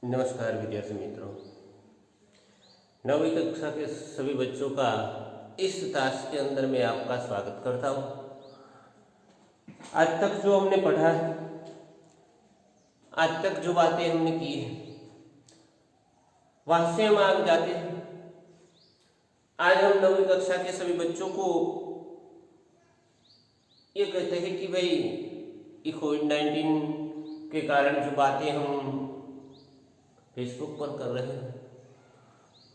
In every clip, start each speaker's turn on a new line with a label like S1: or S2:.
S1: नमस्कार विद्यार्थी मित्रों, नवीं कक्षा के सभी बच्चों का इस टास्क के अंदर मैं आपका स्वागत करता हूँ। आज तक जो हमने पढ़ा है, आज तक जो बातें हमने की है, वहां से हम आगे जाते हैं। आज हम नवीं कक्षा के सभी बच्चों को ये कहते हैं कि भाई ये कोविड-19 के कारण जो बातें हम फेसबुक पर कर रहे हैं,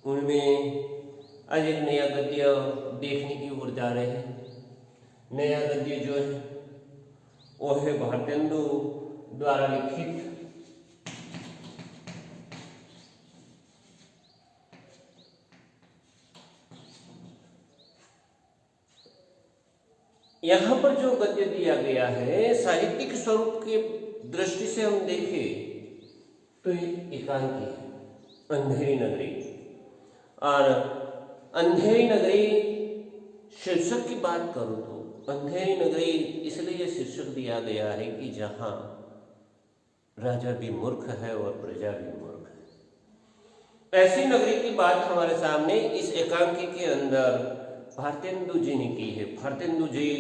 S1: उनमें आज एक नया गद्य देखने की ओर जा रहे हैं। नया गद्य जो है वो है भारतेंदु द्वारा लिखित यहाँ पर जो गद्य दिया गया है, साहित्यिक स्वरूप की दृष्टि से हम देखें तो ये एकांकी है, अंधेरी नगरी। और अंधेरी नगरी शीर्षक की बात करूं तो अंधेरी नगरी इसलिए शीर्षक दिया गया है कि जहां राजा भी मूर्ख है और प्रजा भी मूर्ख है। ऐसी नगरी की बात हमारे सामने इस एकांकी के अंदर भारतेंदु जी ने की है। भारतेंदु जी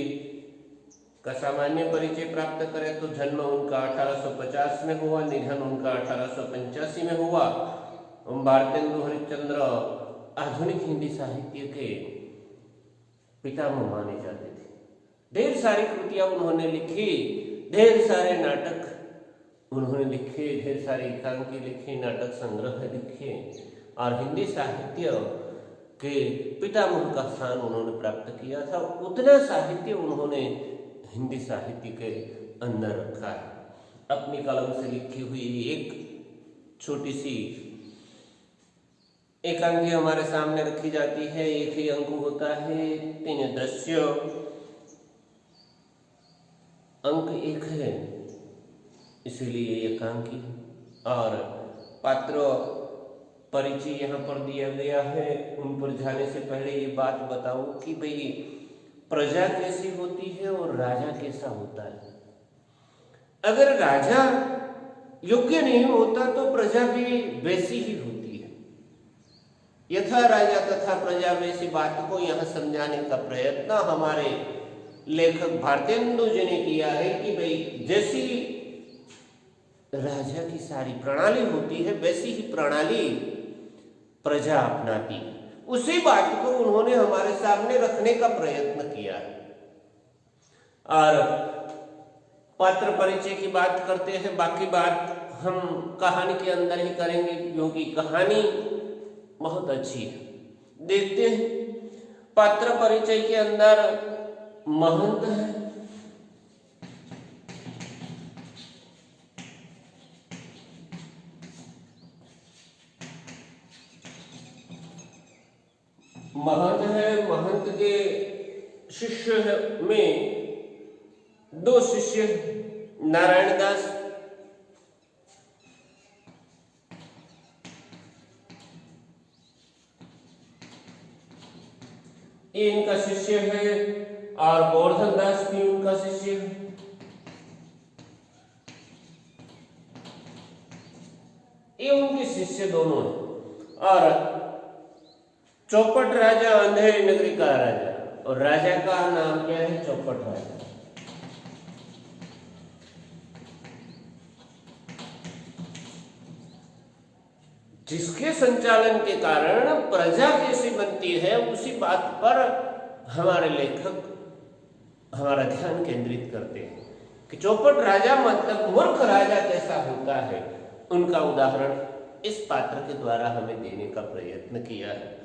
S1: का सामान्य परिचय प्राप्त करें तो जन्म उनका 1850 में हुआ, निधन उनका 1885 में हुआ। भारतेंदु हरिश्चंद्र आधुनिक हिंदी साहित्य के पितामह माने जाते थे। ढेर सारी कृतियां उन्होंने लिखी, ढेर सारे नाटक उन्होंने लिखे, ढेर सारे एकांकी लिखे, नाटक संग्रह लिखे और हिंदी साहित्य के पितामह का स्थान उन्होंने प्राप्त किया था। उतना साहित्य उन्होंने हिंदी साहित्य के अंदर रखा है। अपनी कलम से लिखी हुई एक छोटी सी एकांकी हमारे सामने रखी जाती है। एक ही अंक होता है, 3 दृश्य। अंक एक है, इसीलिए एकांकी। और पात्र परिचय यहाँ पर दिया गया है। उन पर जाने से पहले ये बात बताऊं कि भाई प्रजा कैसी होती है और राजा कैसा होता है। अगर राजा योग्य नहीं होता तो प्रजा भी वैसी ही होती है। यथा राजा तथा प्रजा वैसी बात को यहाँ समझाने का प्रयत्न हमारे लेखक भारतेंदु जी ने किया है कि भाई जैसी राजा की सारी प्रणाली होती है वैसी ही प्रणाली प्रजा अपनाती है। उसी बात को उन्होंने हमारे सामने रखने का प्रयत्न किया है। और पात्र परिचय की बात करते हैं, बाकी बात हम कहानी के अंदर ही करेंगे क्योंकि कहानी बहुत अच्छी है। देखते हैं पात्र परिचय के अंदर महंत है, महंत है। महंत के शिष्य में 2 शिष्य, नारायण दास ये इनका शिष्य है और गोवर्धन दास भी उनका शिष्य है। ये उनके शिष्य दोनों हैं। और चौपट राजा अंधेरी नगरी का राजा, और राजा का नाम क्या है? चौपट राजा। जिसके संचालन के कारण प्रजा कैसी बनती है उसी बात पर हमारे लेखक हमारा ध्यान केंद्रित करते हैं कि चौपट राजा मतलब मूर्ख राजा कैसा होता है। उनका उदाहरण इस पात्र के द्वारा हमें देने का प्रयत्न किया है।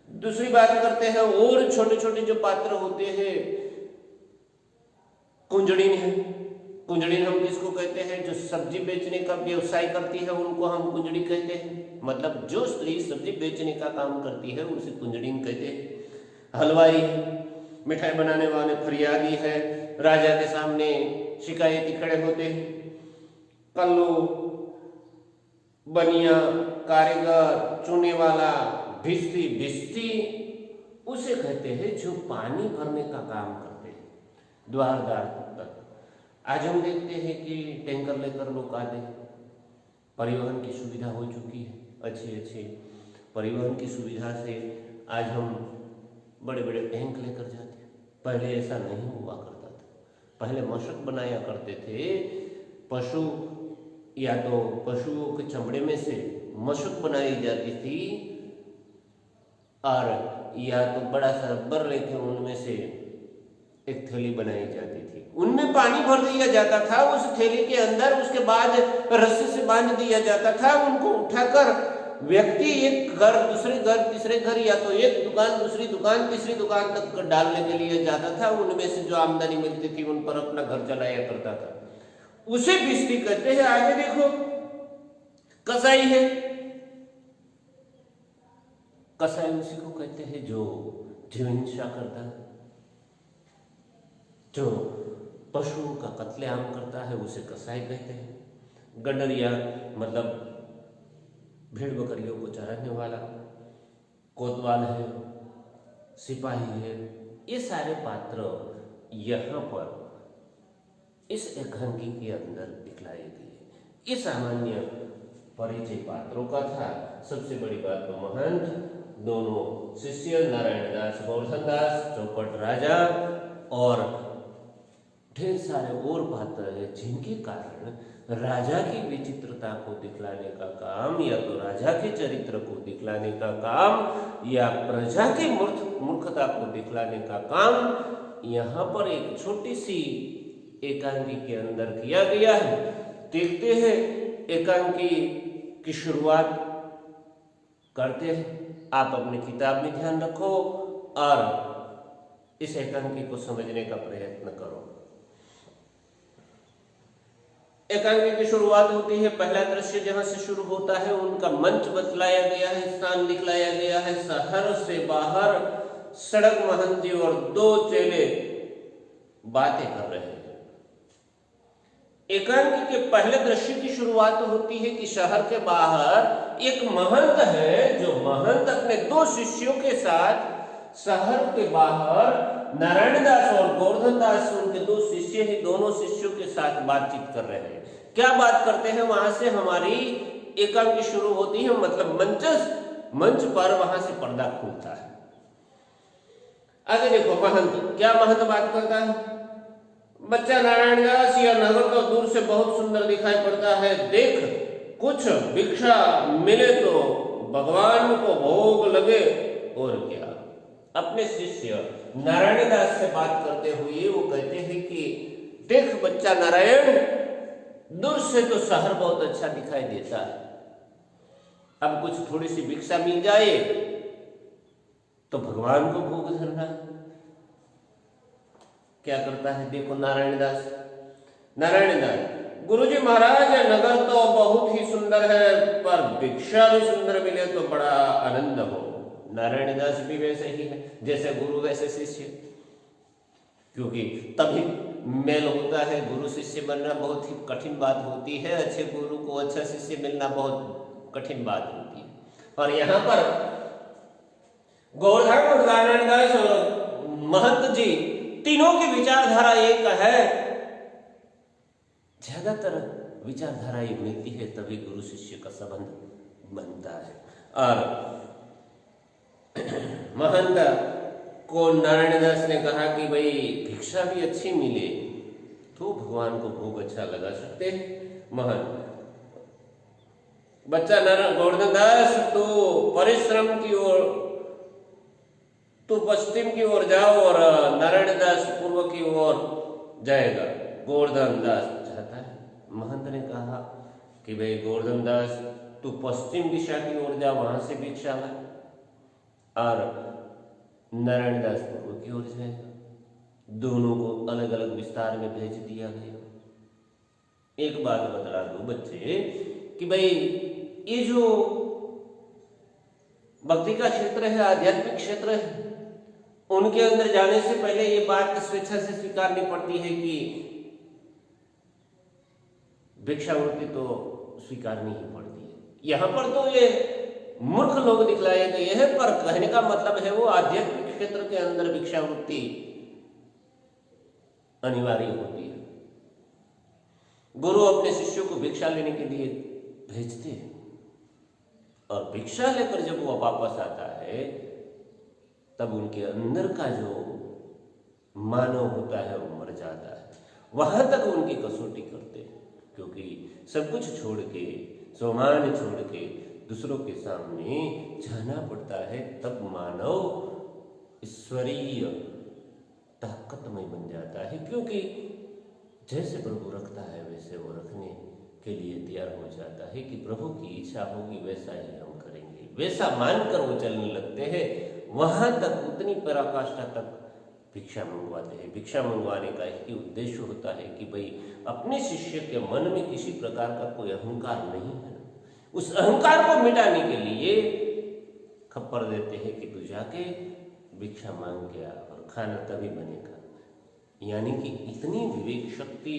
S1: दूसरी बात करते हैं, और छोटे छोटे जो पात्र होते हैं, कुंजड़िन है। कुंजड़िन हम किसको कहते हैं? जो सब्जी बेचने का व्यवसाय करती है उनको हम कुंजड़ी कहते हैं। मतलब जो स्त्री सब्जी बेचने का काम करती है उसे कुंजड़िन कहते हैं। हलवाई, मिठाई बनाने वाले फरियादी है, राजा के सामने शिकायती खड़े होते हैं। कल्लू, बनिया, कारीगर, चूने वाला, भिस्ती, भिस्ती उसे कहते हैं जो पानी भरने का काम करते हैं, द्वारदार। आज हम देखते हैं कि टैंकर लेकर लोग आते हैं, परिवहन की सुविधा हो चुकी है, अच्छे परिवहन की सुविधा से आज हम बड़े बड़े टैंक लेकर जाते हैं। पहले ऐसा नहीं हुआ करता था। पहले मशक बनाया करते थे, पशु या तो पशुओं के चमड़े में से मशक बनाई जाती थी, और या तो बड़ा सा रबर लेके उनमें से एक थैली बनाई जाती थी, उनमें पानी भर दिया जाता था उस थैली के अंदर, उसके बाद रस्सी से बांध दिया जाता था। उनको उठाकर व्यक्ति एक घर दूसरे घर तीसरे घर, या तो एक दुकान दूसरी दुकान तीसरी दुकान तक डालने के लिए जाता था। उनमें से जो आमदनी मिलती थी उन पर अपना घर चलाया करता था। उसे बिस्ती कहते हैं। आगे देखो, कसाई है। कसाई उसी को कहते हैं जो जीव हिंसा करता है, जो पशुओं का कत्लेआम करता है, उसे कसाई कहते हैं। गडरिया मतलब भेड़ बकरियों को चराने वाला, कोतवाल है, सिपाही है, ये सारे पात्र यहाँ पर इस एकांकी के अंदर दिखलाए गए। ये सामान्य परिचय पात्रों का था। सबसे बड़ी बात तो महंत, दोनों शिष्य नारायण दास, गोवर्धन दास, चौपट राजा और ढेर सारे और पात्र हैं, जिनके कारण राजा की विचित्रता को दिखलाने का काम, या तो राजा के चरित्र को दिखलाने का काम, या प्रजा की मूर्खता को दिखलाने का काम यहाँ पर एक छोटी सी एकांकी के अंदर किया गया है। देखते हैं एकांकी की शुरुआत करते हैं। आप अपनी किताब में ध्यान रखो और इस एकांकी को समझने का प्रयत्न करो। एकांकी की शुरुआत होती है, पहला दृश्य जहां से शुरू होता है उनका मंच बतलाया गया है, स्थान दिखलाया गया है। शहर से बाहर सड़क महंत जी और दो चेले बातें कर रहे हैं। एकांकी के पहले दृश्य की शुरुआत होती है कि शहर के बाहर एक महंत है, जो महंत अपने दो शिष्यों के साथ शहर के बाहर नारायण दास और गोवर्धन दास, उनके दो शिष्य हैं, दोनों शिष्यों के साथ बातचीत कर रहे हैं। क्या बात करते हैं, वहां से हमारी एकांकी शुरू होती है। मतलब मंच पर वहां से पर्दा खुलता है। आगे देखो, महंत क्या महंत बात करता है। बच्चा नारायण दास, यह नगर तो दूर से बहुत सुंदर दिखाई पड़ता है। देख, कुछ भिक्षा मिले तो भगवान को भोग लगे। और क्या, अपने शिष्य नारायण दास से बात करते हुए वो कहते हैं कि देख बच्चा नारायण, दूर से तो शहर बहुत अच्छा दिखाई देता है, अब कुछ थोड़ी सी भिक्षा मिल जाए तो भगवान को भोग धरना। क्या करता है देखो नारायण दास, गुरुजी महाराज, नगर तो बहुत ही सुंदर है, पर भिक्षा भी सुंदर मिले तो बड़ा आनंद हो। नारायण दास भी वैसे ही है, जैसे गुरु वैसे शिष्य, क्योंकि तभी मेल होता है। गुरु शिष्य बनना बहुत ही कठिन बात होती है, अच्छे गुरु को अच्छा शिष्य मिलना बहुत कठिन बात होती है। और यहाँ पर गोवर्धन और नारायण दास और महंत जी तीनों की विचारधारा एक है। ज्यादातर विचारधारा एक मिलती है, तभी गुरु शिष्य का संबंध बनता है। और महंत को नारायण दास ने कहा कि भाई भिक्षा भी अच्छी मिले तो भगवान को भोग अच्छा लगा सकते हैं। महंत, बच्चा गोवर्धन दास, तो परिश्रम की ओर, तो पश्चिम की ओर जाओ और नारायण दास पूर्व की ओर जाएगा। गोवर्धन दास चाहता है। महंत ने कहा कि भाई गोवर्धन दास, तू पश्चिम दिशा की ओर जा, वहां से भिक्षा ला, और नारायण दास पूर्व की ओर जाएगा। दोनों को अलग अलग विस्तार में भेज दिया गया। एक बात बता दो बच्चे कि भाई ये जो भक्ति का क्षेत्र है, आध्यात्मिक क्षेत्र है, उनके अंदर जाने से पहले ये बात स्वेच्छा से स्वीकारनी पड़ती है कि भिक्षावृत्ति तो स्वीकारनी ही पड़ती है। यहाँ पर तो ये मूर्ख लोग दिखलाए गए हैं, पर कहने का मतलब है वो आध्यात्मिक क्षेत्र के अंदर भिक्षावृत्ति अनिवार्य होती है। गुरु अपने शिष्यों को भिक्षा लेने के लिए भेजते हैं। और भिक्षा लेकर जब वो वापस आता है तब उनके अंदर का जो मानव होता है वो मर जाता है। वहां तक उनकी कसौटी करते हैं, क्योंकि सब कुछ छोड़ के, सम्मान छोड़ के दूसरों के सामने जाना पड़ता है, तब मानव ईश्वरीय ताकतमय बन जाता है। क्योंकि जैसे प्रभु रखता है वैसे वो रखने के लिए तैयार हो जाता है कि प्रभु की इच्छा होगी वैसा ही हम करेंगे, वैसा मानकर वो चलने लगते हैं। वहां तक उतनी पराकाष्ठा तक भिक्षा मंगवाते हैं। भिक्षा मंगवाने का एक ही उद्देश्य होता है कि भाई अपने शिष्य के मन में किसी प्रकार का कोई अहंकार नहीं है, उस अहंकार को मिटाने के लिए खप्पर देते हैं कि तू जाके भिक्षा मांग के आ और खाना तभी बनेगा। यानी कि इतनी विवेक शक्ति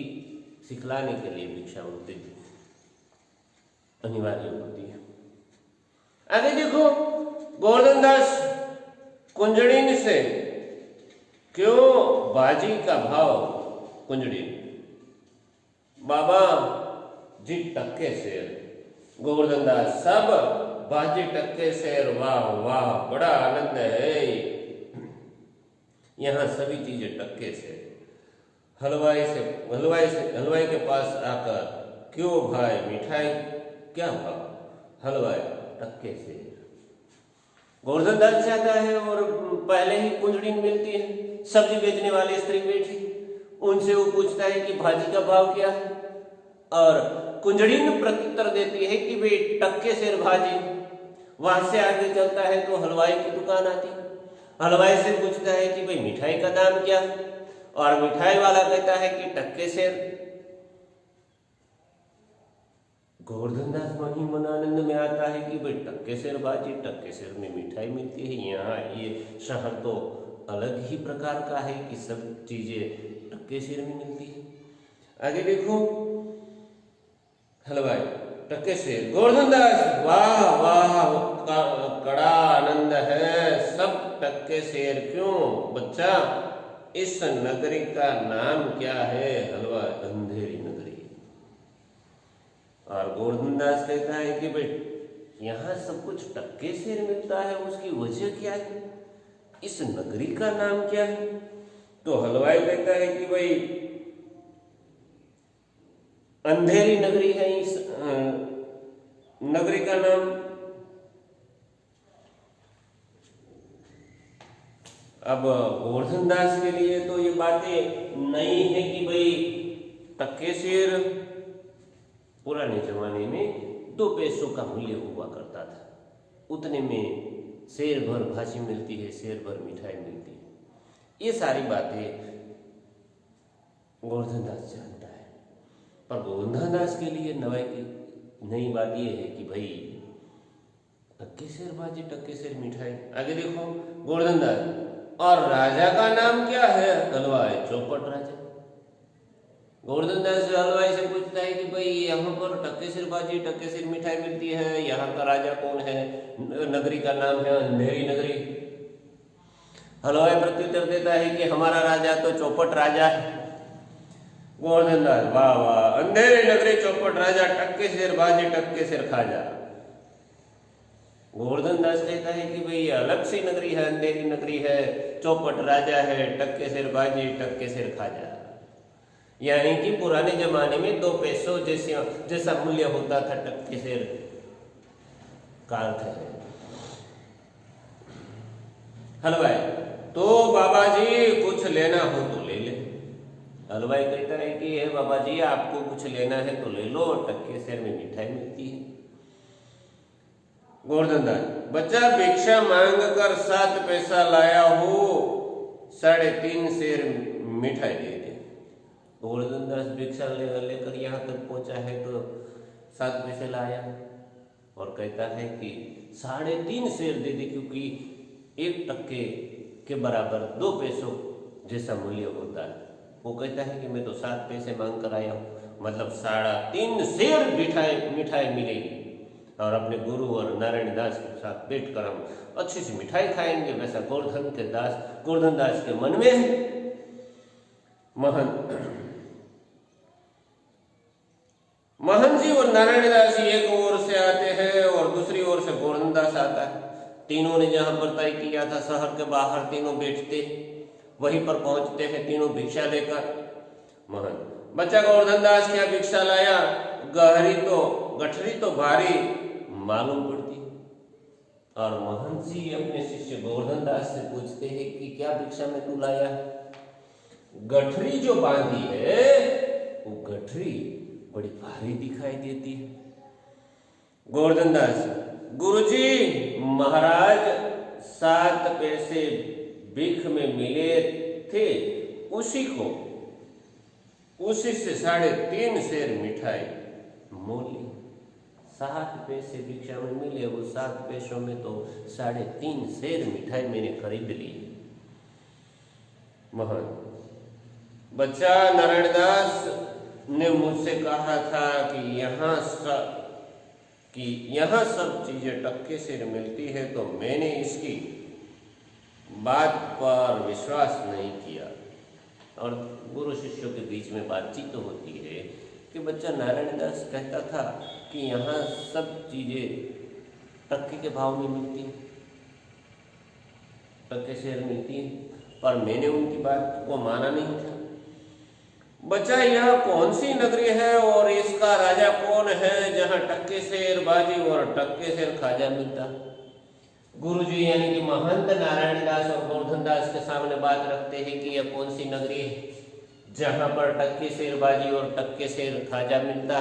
S1: सिखलाने के लिए भिक्षा होती अनिवार्य होती है। आगे देखो, गोवर्धन दास कुंजड़िन से क्यों बाजी का भाव कुंजड़िन, बाबा जी टक्के शेर, गोवर्धन दास सब बाजी टक्के शेर, वाह वाह बड़ा आनंद है, यहाँ सभी चीजें टक्के से। हलवाई के पास आकर क्यों भाई मिठाई क्या भाव, हलवाई टक्के से। गोवर्धन दास जाता है और पहले ही कुंजड़िन मिलती है, सब्जी बेचने वाली स्त्री बैठी, उनसे वो पूछता है कि भाजी का भाव क्या है, और कुंजड़िन प्रत्युत्तर देती है कि भाई टक्के शेर भाजी। वहां से आगे चलता है तो हलवाई की दुकान आती, हलवाई से पूछता है कि भाई मिठाई का दाम क्या, और मिठाई वाला कहता है कि टक्के शेर। गोवर्धन दास मन ही मन आनंद में आता है कि भाई टक्के शेर बाजी, टक्के शेर में मिठाई मिलती है। यहाँ ये शहर तो अलग ही प्रकार का है कि सब चीजें टक्के शेर में मिलती है। आगे देखो, हलवाई टक्के शेर, गोवर्धन दास वाह वाह कड़ा आनंद है, सब टक्के शेर क्यों बच्चा, इस नगरी का नाम क्या है, हलवा अंधेरी नगरी। और गोवर्धन दास कहता है कि भाई यहाँ सब कुछ टक्के शेर मिलता है, उसकी वजह क्या है, इस नगरी का नाम क्या है। तो हलवाई कहता है कि भाई अंधेरी नगरी है इस नगरी का नाम। अब गोवर्धन दास के लिए तो ये बातें नई है कि भाई टक्के शेर पुराने जमाने में 2 पैसों का मूल्य हुआ करता था, उतने में शेर भर भाजी मिलती है, शेर भर मिठाई मिलती है। ये सारी बातें गोवर्धन दास जानता है, पर गोवर्धन दास के लिए नई बात यह है कि भाई टक्के शेर भाजी, टक्के शेर मिठाई। आगे देखो, गोवर्धन दास और राजा का नाम क्या है, हलवाई चौपट राजा। गोवर्धन दास हलवाई से पूछता है कि भाई यहाँ पर टक्के शेर भाजी, टक्के शेर मिठाई मिलती है, यहाँ का राजा कौन है, नगरी का नाम है अंधेरी नगरी। हलवाई प्रत्युत्तर देता है कि हमारा राजा तो चौपट राजा है। गोवर्धन दास वाह वाह अंधेरी नगरी चौपट राजा, टक्के शेर भाजी टक्के शेर खाजा। गोवर्धन दास कहता है कि भाई अलग सी नगरी है, अंधेरी नगरी है, चौपट राजा है, टक्के शेर बाजी टक्के शेर खाजा। यानी कि पुराने जमाने में 2 पैसों जैसा मूल्य होता था टक्के शेर का अर्थ है। हलवाई तो बाबा जी कुछ लेना हो तो ले ले। हलवाई कहता है कि हे बाबा जी आपको कुछ लेना है तो ले लो, टक्के शेर में मिठाई मिलती है। गोवर्धन दास बच्चा भिक्षा मांग कर 7 पैसा लाया हो, 3.5 शेर मिठाई दे दे। गोवर्धन दास भिक्षा लेकर यहाँ तक पहुंचा है तो 7 पैसे लाया और कहता है कि 3.5 शेर दे दे, क्योंकि 1 टक्के के बराबर 2 पैसों जैसा मूल्य होता है। वो कहता है कि मैं तो 7 पैसे मांग कर आया हूँ, मतलब 3.5 शेर मिठाई मिलेगी और अपने गुरु और नारायण दास के साथ बैठकर हम अच्छी सी मिठाई खाएंगे। वैसा गोवर्धन दास के मन में है। महन जी देखो नारायण दास एक ओर से आते हैं और दूसरी ओर से गोवर्धन दास आता है। तीनों ने जहां पर तय किया था शहर के बाहर तीनों बैठते, वहीं पर पहुंचते हैं तीनों भिक्षा लेकर। महंत बच्चा गोवर्धन दास क्या भिक्षा लाया? गठरी तो भारी मालूम पड़ती। और महंत जी अपने शिष्य गोवर्धन दास से पूछते हैं कि क्या भिक्षा में तू लाया? गठरी जो बांधी है वो गठरी बड़ी भारी दिखाई देती है। गोवर्धन दास, गुरुजी महाराज 7 पैसे भिख में मिले थे, उसी से 3.5 सेर मिठाई मोली। 7 पैसे भिक्षा में मिले, वो 7 पैसों में तो 3.5 सेर मिठाई मैंने खरीद ली। महंत बच्चा नारायण दास ने मुझसे कहा था कि यहाँ सब चीजें टक्के से मिलती है, तो मैंने इसकी बात पर विश्वास नहीं किया। और गुरु शिष्यों के बीच में बातचीत तो होती है कि बच्चा नारायण दास कहता था कि यहाँ सब चीजें टक्के के भाव में मिलती है, टक्के से मिलती है, पर मैंने उनकी बात को माना नहीं था। बच्चा यह कौन सी नगरी है और इसका राजा कौन है जहां टक्के सेर बाजी और टक्के सेर खाजा मिलता? गुरुजी यानी कि महंत नारायण दास और गोवर्धन दास के सामने बात रखते हैं कि यह कौन सी नगरी है जहां पर टक्के सेर बाजी और टक्के सेर खाजा मिलता।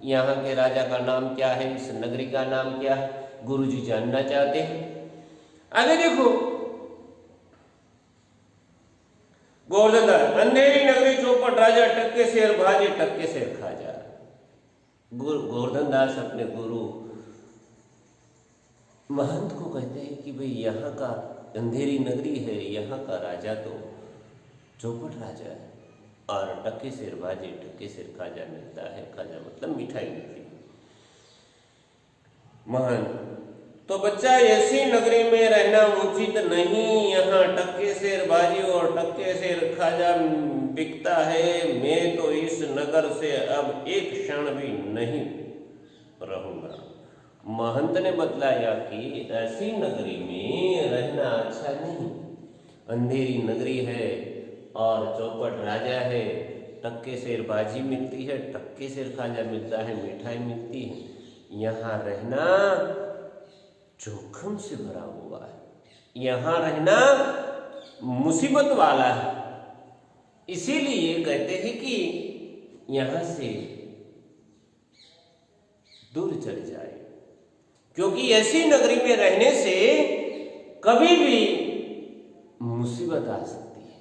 S1: यहाँ के राजा का नाम क्या है, इस नगरी का नाम क्या है? गुरुजी जानना चाहते हैं। आगे देखो, गोवर्धन दास, अंधेरी नगरी चौपट राजा टक्के सेर भाजी टक्के सेर खाजा। गोवर्धन दास अपने गुरु महंत को कहते हैं कि भाई यहाँ का अंधेरी नगरी है, यहाँ का राजा तो चौपट राजा है और टक्के सेर भाजी टक्के सेर खाजा मिलता है। खाजा मतलब मिठाई मिलती है। महंत तो बच्चा ऐसी नगरी में रहना उचित नहीं, यहाँ टक्के सेर बाजी और टक्के सेर खाजा बिकता है। मैं तो इस नगर से अब एक क्षण भी नहीं रहूंगा। महंत ने बतलाया कि ऐसी नगरी में रहना अच्छा नहीं, अंधेरी नगरी है और चौपट राजा है, टक्के सेर बाजी मिलती है, टक्के सेर खाजा मिलता है, मिठाई मिलती है, यहाँ रहना जोखिम से भरा हुआ है, यहाँ रहना मुसीबत वाला है। इसीलिए कहते हैं कि यहां से दूर चले जाए, क्योंकि ऐसी नगरी में रहने से कभी भी मुसीबत आ सकती है।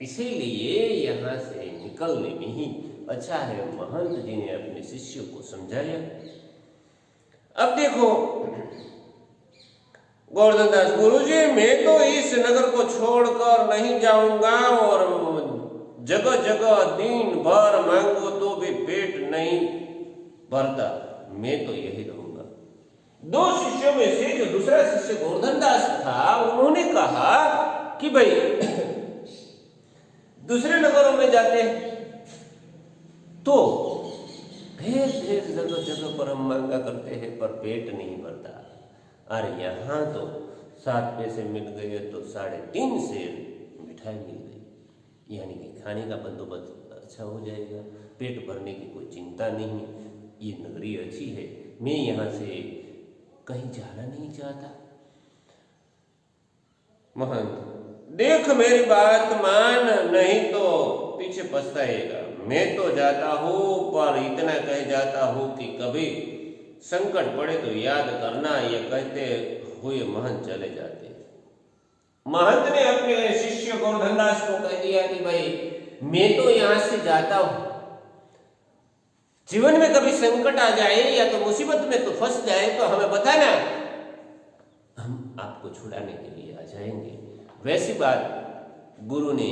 S1: इसीलिए यहां से निकलने में ही अच्छा है। महंत जी ने अपने शिष्यों को समझाया। अब देखो गोवर्धन दास, गुरुजी मैं तो इस नगर को छोड़कर नहीं जाऊंगा और जगह जगह दिन भर मांगो तो भी पेट नहीं भरता, मैं तो यही रहूंगा। 2 शिष्यों में से जो दूसरा शिष्य गोवर्धन दास था, उन्होंने कहा कि भाई दूसरे नगरों में जाते हैं तो ढेर जगह जगह पर हम मांगा करते हैं पर पेट नहीं भरता, अरे यहाँ तो 7 पैसे मिल गए तो 3.5 सेर मिठाई मिल गई, यानी कि खाने का बंदोबस्त अच्छा हो जाएगा, पेट भरने की कोई चिंता नहीं, ये नगरी अच्छी है, मैं यहाँ से कहीं जाना नहीं चाहता। महंत, देख मेरी बात मान, नहीं तो पीछे पछताएगा। मैं तो जाता हूँ पर इतना कह जाता हूँ कि कभी संकट पड़े तो याद करना, ये कहते हुए महंत चले जाते। महंत ने अपने शिष्य गोवर्धन दास को कह दिया कि भाई मैं तो यहाँ से जाता हूँ, जीवन में कभी संकट आ जाए या तो मुसीबत में तो फंस जाए तो हमें बताना, हम आपको छुड़ाने के लिए आ जाएंगे। वैसी बात गुरु ने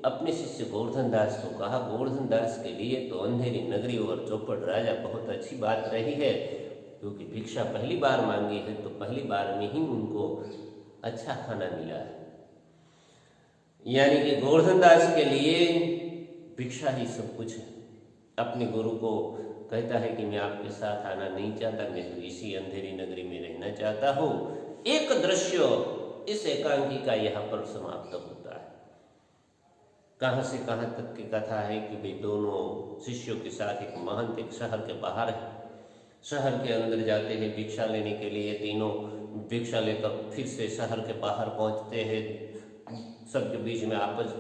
S1: अपने शिष्य गोवर्धन दास को कहा। गोवर्धन दास के लिए तो अंधेरी नगरी और चौपट राजा बहुत अच्छी बात रही है, क्योंकि भिक्षा पहली बार मांगी है तो पहली बार में ही उनको अच्छा खाना मिला है, यानी कि गोवर्धन दास के लिए भिक्षा ही सब कुछ है। अपने गुरु को कहता है कि मैं आपके साथ आना नहीं चाहता, मैं तो इसी अंधेरी नगरी में रहना चाहता हूँ। एक दृश्य इस एकांकी का यहाँ पर समाप्त होता है। कहाँ से कहाँ तक की कथा है कि भाई दोनों शिष्यों के साथ एक महंत एक शहर के बाहर है, शहर के अंदर जाते हैं भिक्षा लेने के लिए। तीनों भिक्षा लेकर फिर से शहर के बाहर पहुंचते हैं। सबके बीच में आपस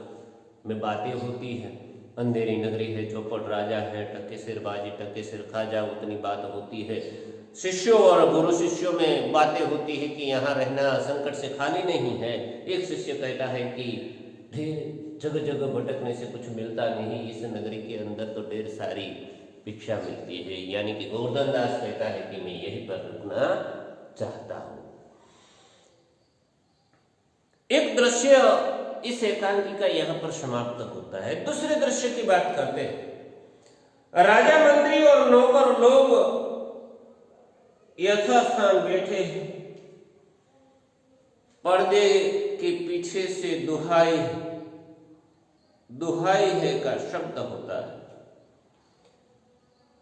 S1: में बातें होती हैं। अंधेरी नगरी है, चौपट राजा है, टक्के सिर बाजी टक्के सिर खाजा, उतनी बात होती है। शिष्यों और गुरु शिष्यों में बातें होती है कि यहाँ रहना संकट से खाली नहीं है। एक शिष्य कहता है कि ढेर जगह जगह भटकने से कुछ मिलता नहीं, इस नगरी के अंदर तो ढेर सारी भिक्षा मिलती है। यानी कि गोवर्धन दास कहता है कि मैं यहीं पर रुकना चाहता हूं। एक दृश्य इस एकांकी का यहां पर समाप्त होता है। दूसरे दृश्य की बात करते हैं। राजा मंत्री और नौकर लोग यथास्थान बैठे हैं। पर्दे के पीछे से दुहाई दुहाई है का शब्द होता है।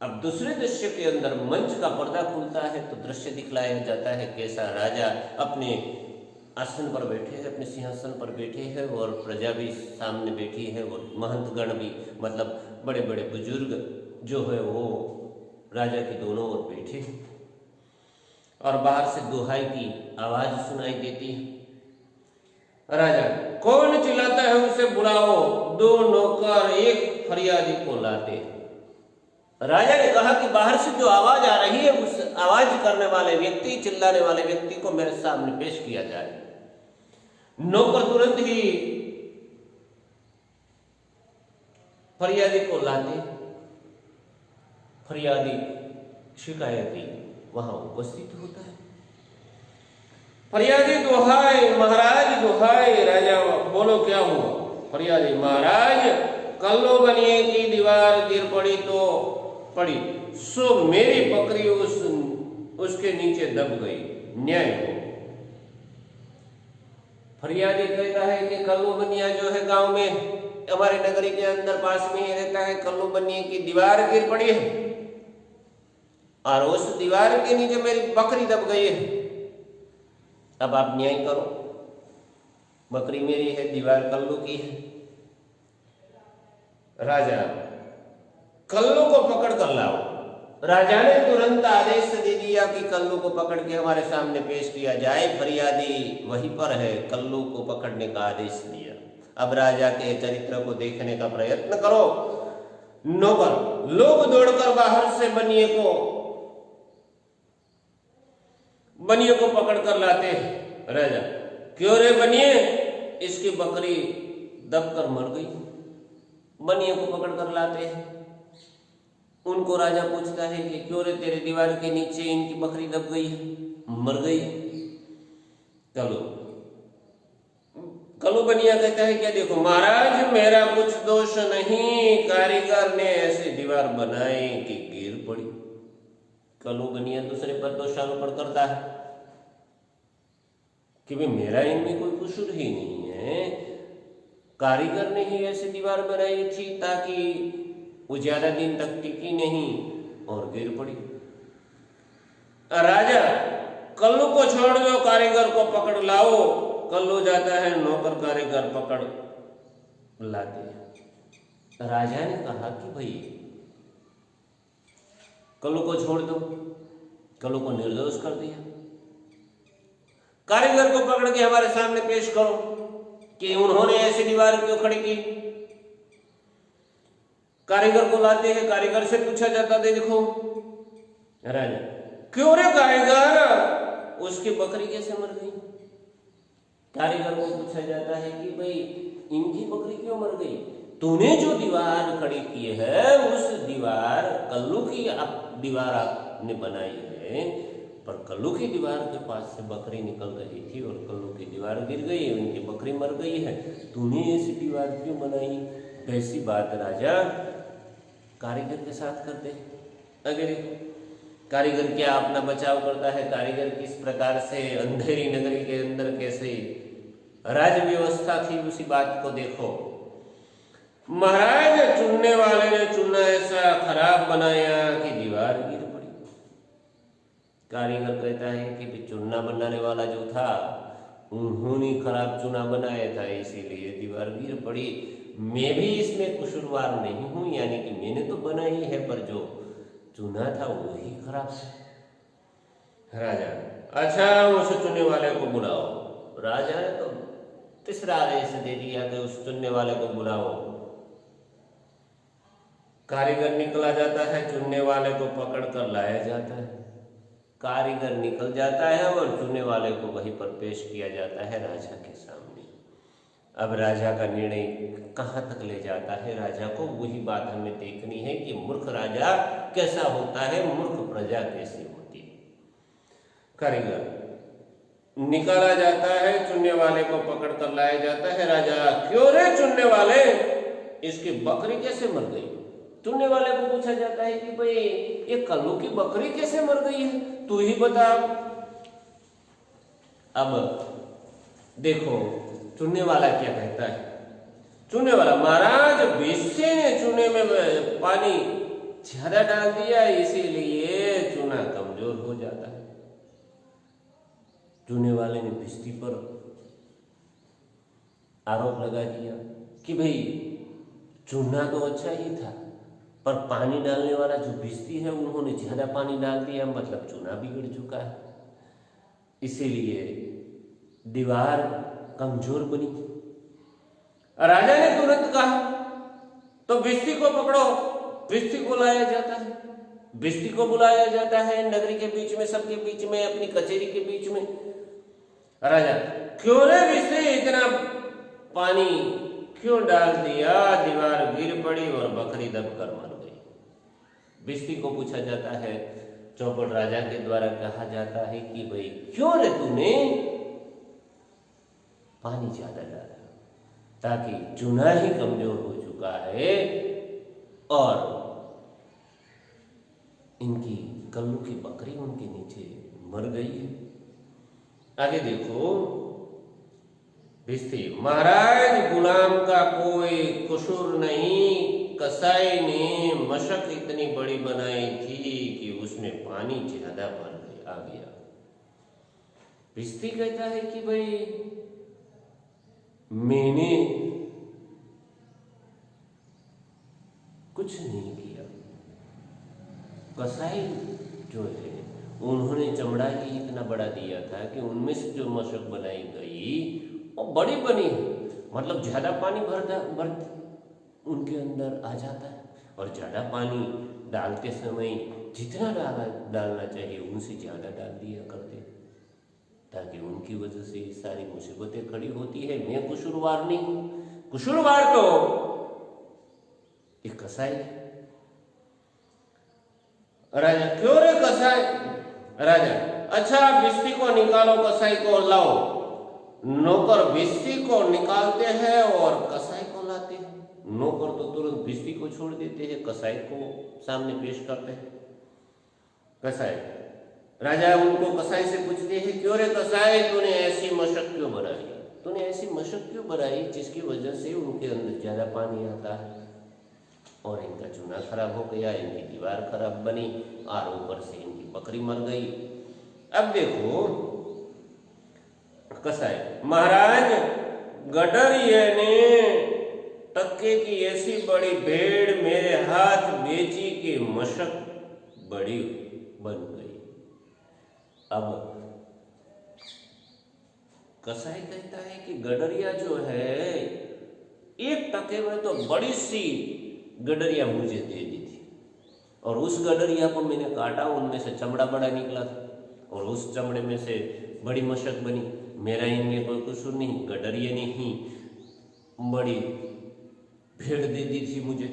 S1: अब दूसरे दृश्य के अंदर मंच का पर्दा खुलता है तो दृश्य दिखलाया जाता है कैसा राजा अपने आसन पर बैठे हैं, अपने सिंहासन पर बैठे हैं और प्रजा भी सामने बैठी है और महंत गण भी, मतलब बड़े बड़े बुजुर्ग जो है वो राजा के दोनों ओर बैठे हैं और बाहर से दुहाई की आवाज सुनाई देती है। राजा, कौन चिल्लाता है उसे बुलाओ। दो नौकर एक फरियादी को लाते। राजा ने कहा कि बाहर से जो आवाज आ रही है उस आवाज करने वाले व्यक्ति, चिल्लाने वाले व्यक्ति को मेरे सामने पेश किया जाए। नौकर तुरंत ही फरियादी को लाते। फरियादी शिकायती वहां उपस्थित होता है। फरियादी दुहाई महाराज, दुहाई। राजा, बोलो क्या हुआ। फरियादी, महाराज कल्लो बनिए की दीवार गिर पड़ी तो पड़ी, सो मेरी बकरी उसके नीचे दब गई, न्याय हो। फरियादी कहता है कि कल्लू बनिया जो है गांव में हमारे नगरी के अंदर पास में ही रहता है, कल्लू बनिए की दीवार गिर पड़ी है और उस दीवार के नीचे मेरी बकरी दब गई है। अब आप न्याय करो। बकरी मेरी है, दीवार कल्लू की है। राजा, कल्लू को पकड़ कर लाओ। राजा ने तुरंत आदेश दे दिया कि कल्लू को पकड़ के हमारे सामने पेश किया जाए। फरियादी वहीं पर है, कल्लू को पकड़ने का आदेश दिया। अब राजा के चरित्र को देखने का प्रयत्न करो। नौकर लोग दौड़कर बाहर से बनिए को पकड़कर लाते हैं। राजा, क्यों रे बनिए, इसकी बकरी दबकर मर गई। बनिए को पकड़कर लाते हैं। उनको राजा पूछता है कि क्यों रे तेरे दीवार के नीचे इनकी बकरी दब गई है, मर गई। कल्लू बनिया कहता है क्या, देखो महाराज मेरा कुछ दोष नहीं, कारीगर ने ऐसी दीवार बनाई कि गिर पड़ी। कल्लू बनिया दूसरे पर दोषारोपण करता है कि भाई मेरा इनमें कोई कसूर ही नहीं है, कारीगर ने ही ऐसी दीवार बनाई थी ताकि वो ज्यादा दिन तक टिकी नहीं और गिर पड़ी। राजा, कल्लू को छोड़ दो, कारीगर को पकड़ लाओ। कल्लू जाता है, नौकर कारीगर पकड़ लाते हैं। राजा ने कहा कि भाई कल्लू को छोड़ दो। कल्लू को निर्दोष कर दिया। कारीगर को पकड़ के हमारे सामने पेश करो कि उन्होंने ऐसी दीवार क्यों खड़ी की। कारीगर को लाते हैं। कारीगर से पूछा जाता है, देखो राजा, क्यों रे कारीगर, उसकी बकरी कैसे मर गई। कारीगर को पूछा जाता है कि भाई इनकी बकरी क्यों मर गई। तूने जो दीवार खड़ी की है उस दीवार कल्लू की दीवार आपने बनाई है, पर कल्लू की दीवार के पास से बकरी निकल रही थी और कल्लू की दीवार गिर गई, उनकी बकरी मर गई है। तूने ऐसी दीवार क्यों बनाई। ऐसी बात राजा कारीगर के साथ करते। अगर कारीगर क्या अपना बचाव करता है, कारीगर किस प्रकार से अंधेरी नगरी के अंदर कैसे राज व्यवस्था थी, उसी बात को देखो। महाराज, चुनने वाले ने चुना ऐसा खराब बनाया कि दीवार गिर पड़ी। कारीगर कहता है कि चूना बनाने वाला जो था उन्होंने खराब चूना बनाया था, इसीलिए दीवार गिर पड़ी। मैं भी इसमें कसूरवार नहीं हूं, यानी कि मैंने तो बनाई है, पर जो चूना था वही खराब था। राजा, अच्छा उस चुनने वाले को बुलाओ। राजा ने तो तीसरा आदेश दे दिया कि उस चुनने वाले को बुलाओ। कारीगर निकला जाता है, चुनने वाले को पकड़ कर लाया जाता है। कारीगर निकल जाता है और चुनने वाले को वहीं पर पेश किया जाता है राजा के सामने। अब राजा का निर्णय कहाँ तक ले जाता है राजा को, वही बात हमें देखनी है कि मूर्ख राजा कैसा होता है, मूर्ख प्रजा कैसी होती है। कारीगर निकाला जाता है, चुनने वाले को पकड़ कर लाया जाता है। राजा, क्यों रे चुनने वाले, इसकी बकरी कैसे मर गई? चुनने वाले को पूछा जाता है कि भाई ये कल्लू की बकरी कैसे मर गई है, तू ही बता। अब देखो चुनने वाला क्या कहता है। चुनने वाला, महाराज बेस्से ने चूने में पानी ज्यादा डाल दिया, इसीलिए चूना कमजोर हो जाता है। चुनने वाले ने भिस्ती पर आरोप लगा दिया कि भाई चूना तो अच्छा ही था, पर पानी डालने वाला जो भिस्ती है उन्होंने ज्यादा पानी डाल दिया, मतलब चूना बिगड़ चुका है, इसीलिए दीवार कमजोर बनी। राजा ने तुरंत कहा तो भिस्ती को पकड़ो। भिस्ती को लाया जाता है, भिस्ती को बुलाया जाता है नगरी के बीच में, सबके बीच में, अपनी कचहरी के बीच में। राजा, क्यों रे भिस्ती इतना पानी क्यों डाल दिया, दीवार गिर पड़ी और बकरी दबकर मर गई। भिस्ती को पूछा जाता है, चौपड़ राजा के द्वारा कहा जाता है कि भाई क्यों रे तूने पानी ज्यादा डाला, ताकि चूना ही कमजोर हो चुका है और इनकी कल्लू की बकरी उनके नीचे मर गई है। आगे देखो भिस्ती, महाराज गुलाम का कोई कसूर नहीं, कसाई ने मशक इतनी बड़ी बनाई थी कि उसमें पानी ज्यादा आ गया। भिस्ती कहता है कि भाई मैंने कुछ नहीं किया, कसाई जो है उन्होंने चमड़ा ही इतना बड़ा दिया था कि उनमें से जो मशक बनाई गई वो बड़ी बनी है, मतलब ज्यादा पानी भर उनके अंदर आ जाता है, और ज्यादा पानी डालते समय जितना डालना चाहिए उनसे ज्यादा डाल दिया करते, ताकि उनकी वजह से सारी मुसीबतें खड़ी होती है। मैं कसूरवार नहीं हूं, कसूरवार तो एक कसाई। राजा, क्यों रे कसाई? राजा, अच्छा भिस्ती को निकालो, कसाई को लाओ। नौकर भिस्ती को निकालते हैं और कसाई को लाते हैं। नौकर तो तुरंत भिस्ती को छोड़ देते हैं, कसाई को सामने पेश करते हैं। कसाई, राजा उनको कसाई से पूछते हैं, क्यों रे कसाई तूने ऐसी मशक क्यों बनाई, तूने ऐसी मशक क्यों बनाई जिसकी वजह से उनके अंदर ज्यादा पानी आता है और इनका चूना खराब हो गया, इनकी दीवार खराब बनी और ऊपर से इनकी बकरी मर गई। अब देखो कसाई, महाराज गडरिये ने टक्के की ऐसी बड़ी भेड़ मेरे हाथ बेची कि मशक बड़ी बन गई। अब कसाई कहता है कि गडरिया जो है 1 टके में तो बड़ी सी गडरिया मुझे दे दी थी, और उस गडरिया को मैंने काटा, उनमें से चमड़ा बड़ा निकला था और उस चमड़े में से बड़ी मशक बनी। मेरा इनमें कोई कसूर नहीं, गडरिये ने ही बड़ी भेड़ दे दी थी, मुझे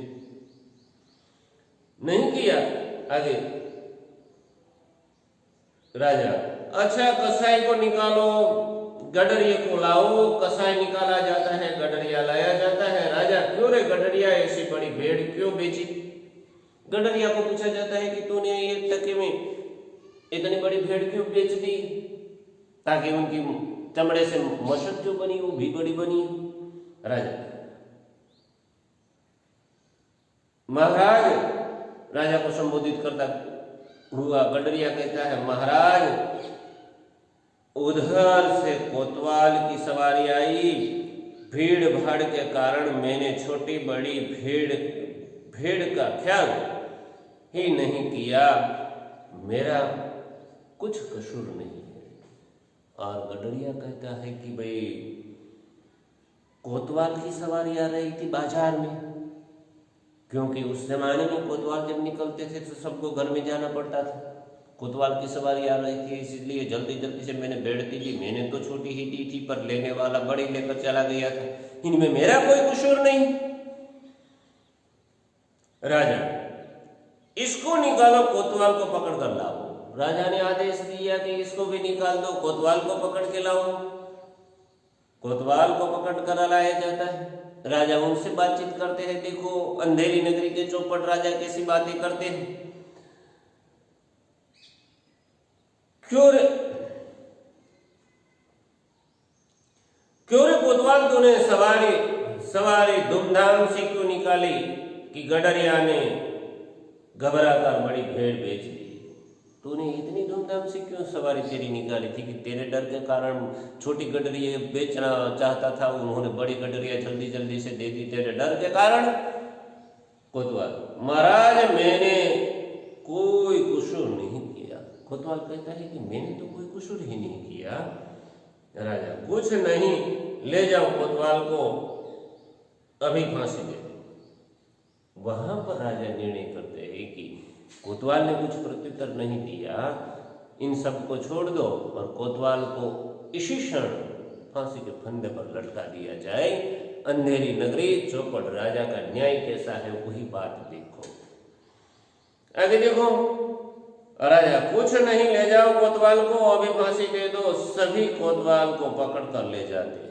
S1: नहीं किया। आगे राजा, अच्छा कसाई को निकालो, गडरिये को लाओ। कसाई निकाला जाता है, गडरिया लाया जाता है। राजा, क्यों रे गडरिया ऐसी बड़ी भेड़ क्यों बेची? गडरिया को पूछा जाता है कि तूने 1 टके में इतनी बड़ी भेड़ क्यों बेच दी, ताकि उनकी चमड़े से मशक जो बनी वो भी बड़ी बनी। राजा, महाराज राजा को संबोधित करता हुआ गडरिया कहता है, महाराज उधर से कोतवाल की सवारी आई, भीड़ भाड़ के कारण मैंने छोटी बड़ी भेड़ का ख्याल ही नहीं किया, मेरा कुछ कसूर नहीं है। और गडरिया कहता है कि भाई कोतवाल की सवारी आ रही थी बाजार में, क्योंकि उस जमाने में कोतवाल जब निकलते थे तो सबको घर में जाना पड़ता था। कोतवाल की सवारी आ रही थी, इसलिए जल्दी जल्दी से मैंने भेड़ दी थी। मैंने तो छोटी ही दी थी, पर लेने वाला बड़ी लेकर चला गया था, इनमें मेरा कोई कसूर नहीं। राजा, इसको निकालो, कोतवाल को पकड़ कर लाओ। राजा ने आदेश दिया कि इसको भी निकाल दो, कोतवाल को पकड़ के लाओ। कोतवाल को पकड़ कर लाया जाता है। राजा उनसे बातचीत करते हैं। देखो अंधेरी नगरी के चौपट राजा कैसी बातें करते हैं। क्यों रे कोतवाल तूने सवारी धूमधाम से क्यों निकाली कि गडरिया ने घबरा कर बड़ी भेड़ बेच दी? तूने इतनी धूमधाम से क्यों सवारी तेरी निकाली थी कि तेरे डर के कारण छोटी गडरिया बेचना चाहता था, उन्होंने बड़ी गडरिया जल्दी जल्दी से दे दी तेरे डर के कारण? कोतवाल, महाराज मैंने कोई कसूर नहीं किया। कोतवाल कहता है कि मैंने तो कोई कसूर ही नहीं किया। राजा, कुछ नहीं, ले जाओ कोतवाल को, अभी फांसी दे दो। वहां पर राजा निर्णय करते हैं कि कोतवाल ने कुछ प्रत्युत्तर नहीं दिया, इन सब को छोड़ दो और कोतवाल को इसी क्षण फांसी के फंदे पर लटका दिया जाए। अंधेरी नगरी चौपट राजा का न्याय कैसा है वही बात देखो। आगे देखो, राजा, कुछ नहीं, ले जाओ कोतवाल को, अभी फांसी दे दो। सभी कोतवाल को पकड़ कर ले जाते हैं।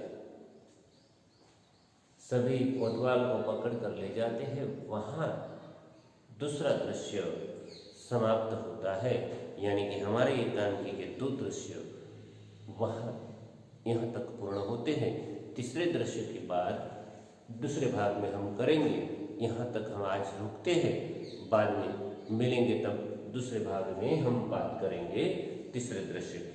S1: सभी कोतवाल को पकड़ कर ले जाते हैं। वहां दूसरा दृश्य समाप्त होता है, यानी कि हमारे एकांकी के दो दृश्य वहां यहाँ तक पूर्ण होते हैं। तीसरे दृश्य के बाद दूसरे भाग में हम करेंगे। यहाँ तक हम आज रुकते हैं, बाद में मिलेंगे, तब दूसरे भाग में हम बात करेंगे तीसरे दृश्य की।